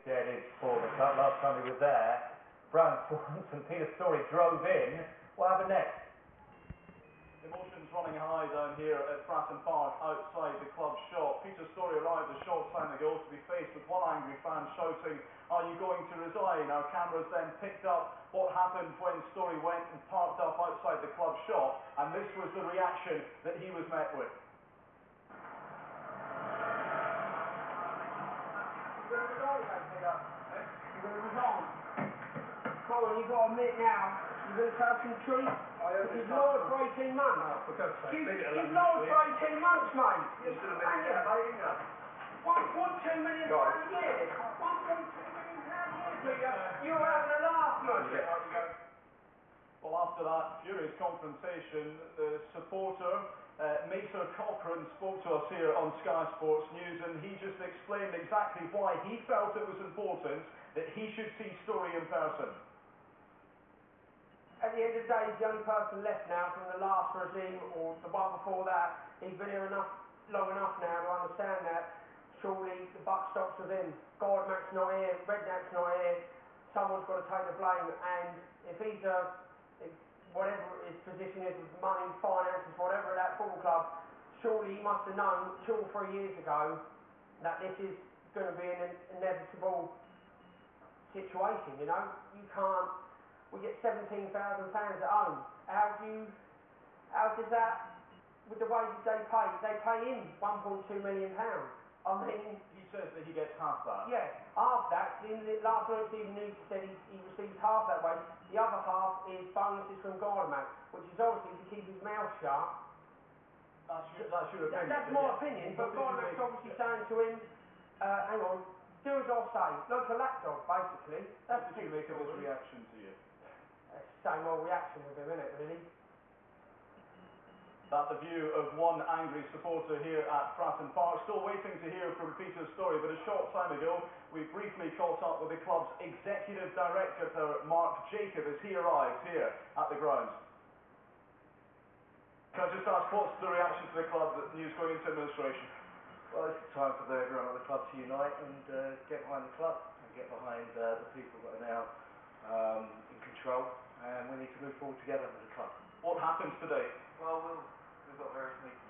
headed for the club. Last time he was there, Brown Swans and Peter Storrie drove in. What happened next? Emotions running high down here at Fratton Park outside the club shop. Peter Storrie arrived a short time ago to be faced with one angry fan shouting, "Are you going to resign?" Our cameras then picked up what happened when Storrie went and parked up outside the club shop, and this was the reaction that he was met with. You're going to resign again, Peter? You're going to resign? Come on, you've got to admit now, you're going to tell some truth. You've lowered for 18 months. Oh, for God's sake, leave it alone. You've lowered for 18 months, mate. You're still a million pounds, ain't you? 1.2 million pounds a year. 1.2 million pounds a year, Peter. You're having a laugh, mate. Well, after that furious confrontation, the supporter, Macer Cochrane, spoke to us here on Sky Sports News, and he just explained exactly why he felt it was important that he should see Storrie in person. At the end of the day, he's the only person left now from the last regime or the one before that. He's been here long enough now to understand that surely the buck stops with him. Gardemack's not here, Redknapp's not here. Someone's got to take the blame, and if he's whatever his position is with money, finances, whatever at that football club, surely he must have known 2 or 3 years ago that this is going to be an inevitable situation. You know, you can't. We get £17,000 at home. How does that, with the wages they pay in £1.2 million. I mean, he says that he gets half that. Yeah, half that. In the last night's evening news, he said he receives half that wage. The other half is bonuses from Gardemack, which is obviously to keep his mouth shut. That's your opinion. That's my opinion, but Gardemack's obviously saying to him, hang on, do as I say. Like a lapdog, basically. What did you make of his reaction to you? Same old reaction with him, innit, really? That's the view of one angry supporter here at Fratton Park. Still waiting to hear from Peter Storrie, but a short time ago we briefly caught up with the club's executive director, Mark Jacob, as he arrived here at the grounds. Can I just ask, what's the reaction to the club, the news going into administration? Well, it's time for everyone at the club to unite and get behind the club and get behind the people that are now in control, and we need to move forward together as a club. What happens today? Well, we've got various meetings.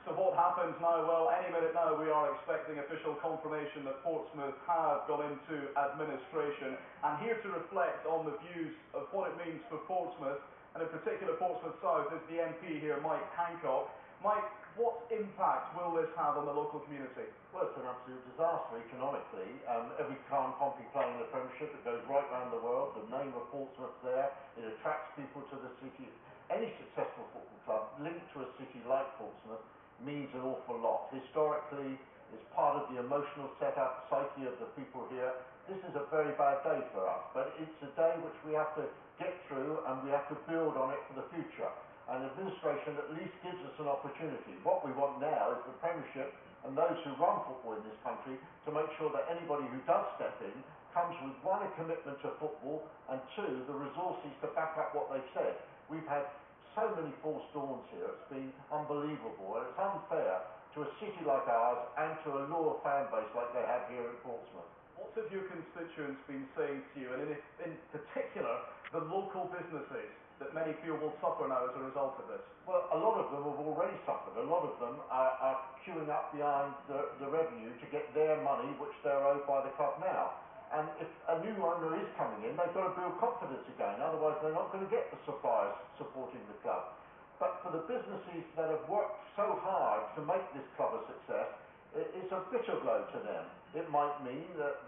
So what happens now? Well, any minute now we are expecting official confirmation that Portsmouth have gone into administration, and here to reflect on the views of what it means for Portsmouth, and in particular Portsmouth South, is the MP here, Mike Hancock. Mike, what impact will this have on the local community? Well, it's an absolute disaster economically. Every time Pompey play in the Premiership, it goes right round the world. The name of Portsmouth there, it attracts people to the city. Any successful football club linked to a city like Portsmouth means an awful lot. Historically, it's part of the emotional setup, psyche of the people here. This is a very bad day for us, but it's a day which we have to get through, and we have to build on it for the future. And administration at least gives us an opportunity. What we want now is the Premiership and those who run football in this country to make sure that anybody who does step in comes with, one, a commitment to football, and two, the resources to back up what they've said. We've had so many false dawns here. It's been unbelievable, and it's unfair to a city like ours and to a loyal fan base like they have here in Portsmouth. What have your constituents been saying to you, and in particular the local businesses that many feel will suffer now as a result of this? Well, a lot of them have already suffered. A lot of them are queuing up behind the revenue to get their money, which they're owed by the club now. And if a new owner is coming in, they've got to build confidence again, otherwise they're not going to get the suppliers supporting the club. But for the businesses that have worked so hard to make this club a success, it's a bitter blow to them. It might mean that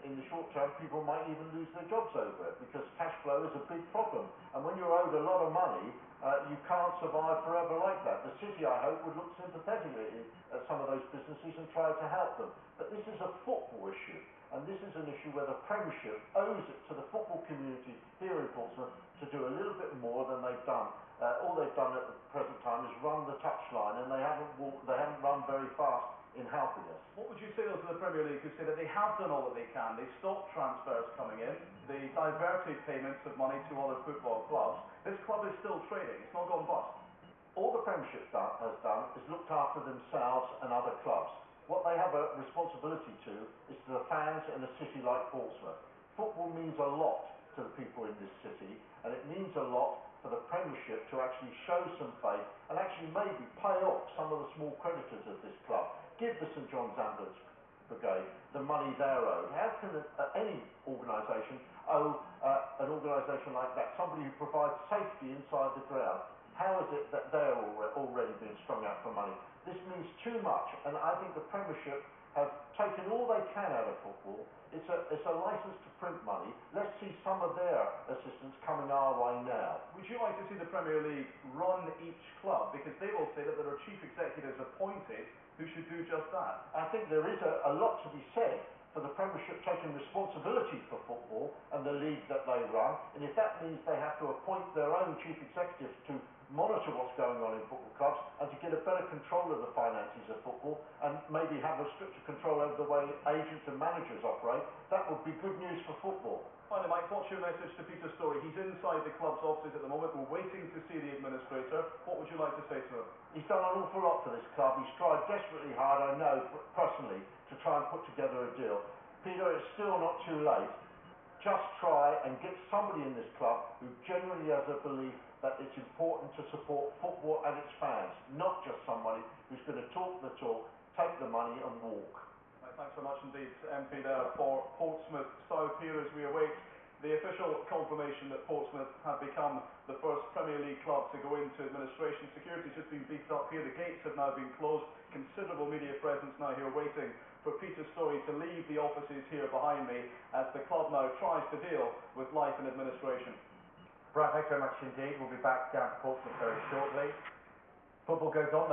in the short term people might even lose their jobs over it, because cash flow is a big problem. And when you're owed a lot of money, you can't survive forever like that. The city, I hope, would look sympathetically at some of those businesses and try to help them. But this is a football issue, and this is an issue where the Premiership owes it to the football community here in Portsmouth to do a little bit more than they've done. All they've done at the present time is run the touchline, and they haven't run very fast in helping us. What would you say though to the Premier League, who say that they have done all that they can? They stopped transfers coming in, they diverted payments of money to other football clubs. This club is still trading, it's not gone bust. All the Premiership has done is looked after themselves and other clubs. What they have a responsibility to is to the fans in a city like Portsmouth. Football means a lot to the people in this city, and it means a lot for the Premiership to actually show some faith and actually maybe pay off some of the small creditors of this club. Give the St John's Ambulance Brigade the money they're owed. How can any organisation owe an organisation like that, somebody who provides safety inside the ground? How is it that they're already being strung out for money? This means too much, and I think the Premiership have taken all they can out of football. It's a licence to print money. Let's see some of their assistance coming our way now. Would you like to see the Premier League run each club? Because they will say that there are chief executives appointed who should do just that. I think there is a lot to be said for the Premiership taking responsibility for football and the league that they run, and if that means they have to appoint their own chief executives to monitor what's going on in football clubs and to get a better control of the finances of football and maybe have a stricter control over the way agents and managers operate, that would be good news for football. Finally, Mike, what's your message to Peter Storrie? He's inside the club's offices at the moment. We're waiting to see the administrator. What would you like to say to him? He's done an awful lot for this club. He's tried desperately hard, I know, personally, to try and put together a deal. Peter, it's still not too late. Just try and get somebody in this club who genuinely has a belief that it's important to support football and its fans, not just somebody who's going to talk the talk, take the money and walk. Right, thanks very much indeed, MP there for Portsmouth South here as we await the official confirmation that Portsmouth have become the first Premier League club to go into administration. Security's just been beefed up here. The gates have now been closed. Considerable media presence now here waiting for Peter Storrie to leave the offices here behind me as the club now tries to deal with life in administration. Brian, thanks very much indeed. We'll be back down to Portsmouth very shortly. Football goes on though.